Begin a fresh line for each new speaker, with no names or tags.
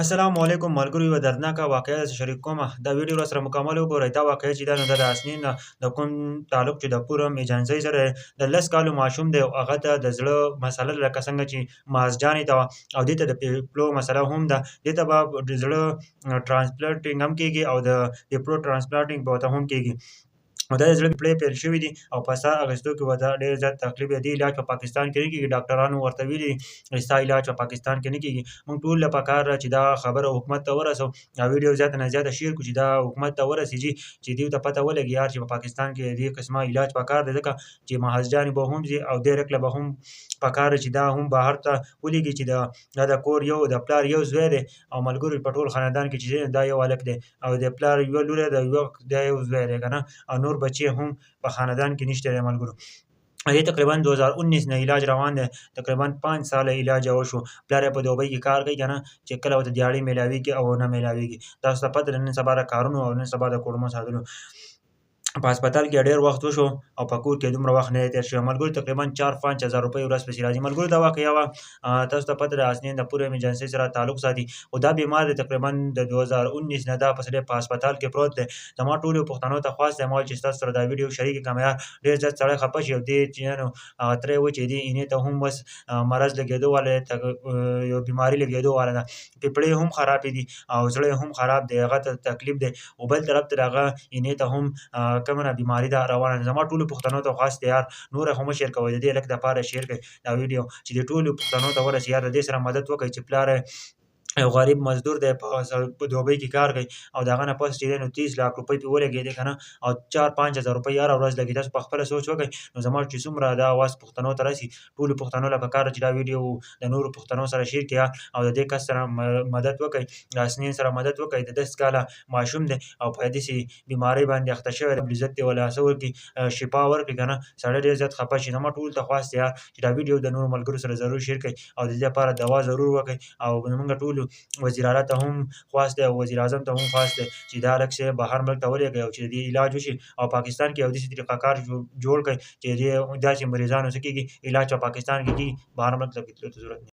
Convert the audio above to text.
السلام علیکم ملګرو، یوه دردناکه واقعه درته شریک کومه. دا ویډیو راسره مکمل وګورئ. دا واقعه چې ده نو دا د حسنین د کوم تعلق چې د پورم ایجنسۍ سره دی. د 10 کالو ماشوم دی او هغه ته د زړه مسله لکه څنګه چې مازجانې ته وه او دې ته د پیپلو مسله هم ده. دې ته به د زړه ټرانسپلانټینګ هم کېږي او د پیپلو ټرانسپلانټینګ به ورته هم کېږي. او دا د زړه پیپلې پیل شوي دي او په ساه اخیستو کې ورته ډېر زیات تکلیف دی. دې علاج په پاکستان کې نه کېږي. ډاکټرانو ورته ویلي دي ستا علاج په پاکستان کې نه کېږي. موږ ټولو له پکار ده چې دا خبره حکومت ته ورسوو او ویډیو زیاته نه زیاته شیر کړو چې دا حکومت ته ورسېږي چې دوی ته پته ولګي یار چې په پاکستان کې د دې قسمه علاج پکار دی، ځکه چې مهاجرانې به هم ځي او ډېرک له به هم پکار ده چې دا هم بهر ته ولېږي چې دا د کور یو د پلار یو زوی دی او ملګرو په ټول خاندان کې چې دی دا یو هلک دی او د پلار یوه لور ده دا یو زوی دی که نه، او نور بچې هم په خاندان کې نشته دی ملګرو. دې تقریبا 2019 نه علاج روان دی، تقریبا 5 ساله علاج یې وشو. پلار یې په دوبۍ کې کار کوي که نه، چې کله ورته دیاړي میلاویږي او نه میلاویږي. تاسو ته پته ده نن سبا د کارونو او نن سبا د کړمو ساتلو په هسپتال کې ډېر وخت وشو او په کور کې دومره وخت نه دی تېر شوی. ملګرو تقریبا 4-5 هزار روپۍ ورځ پسې راځي. ملګرو دا واقعه وه، تاسو ته پته ده حسنین د پورم ایجنسۍ سره تعلق ساتي، خو دا بیمار دی تقریبا د 2019 نه دا پسې په هسپتال کې پروت دی. زما ټولو پښتنو ته خواست دی ما ویل چې ستاسو سره دا ویډیو شریک کړم یار ډېر زیات سړی خفه شي او دې چې نو هغه تره یې و چې دې اینې ته هم بس مرض لګېدو والا دی، یو بیماري لګېدو والا ده. پیپړې هم خرابې دي او زړه یې هم خراب دی، هغه ته تکلیف دی او بل طرف ته د هغه اینې ته هم کومه بیماري ده روانه ده. زما ټولو پښتنو ته خواست دی یار نوره خو مه شیر کوئ، د دې هلک دپاره شیر کړئ دا ویډیو چې د ټولو پښتنو ته ورسي. یار د دې سره مدد وکړئ چې پلار یو غریب مزدور دی په دوبۍ کې کار کوي او د هغه نه پس چې دی نو 30 لاک روپۍ پرې ولګېدې که نه او 4-5 هزار روپۍ هره ورځ لګي. تاسو په خپله سوچ وکړئ نو زما چې څومره دا اواز پښتنو ته رسي ټولو پښتنو له پکار ده چې دا ویډیو د نورو پښتنو سره شیر کړي او د دې کس سره مدد وکړئ، د حسنین سره مدد وکړئ. د 10 کاله ماشوم دی او په داسې بیمارۍ باندې اخته شوی دی. رب العزت دې ولې څه وکړي شفا ورکړي که نه، سړی ډېر زیات خفه شي. زما ټولو ته خواست دی یار چې دا ویډیو د نورو ملګرو سره ضرور شیر کړئ او د دې لپاره دوا ضرور وکړئ. او زموږ ټولو وزیر اعلی ته هم خواست دی او وزیر اعظم ته هم خواست دی چې دا هلک صاحب بهر ملک ته ولېږئ او چې د دې علاج وشي او پاکستان کې یو داسې طریقه کار جوړ کړئ چې داسې مریضانو څه کېږي علاج په پاکستان کې کېږي، بهر ملک ته تلو ته ضرورت نه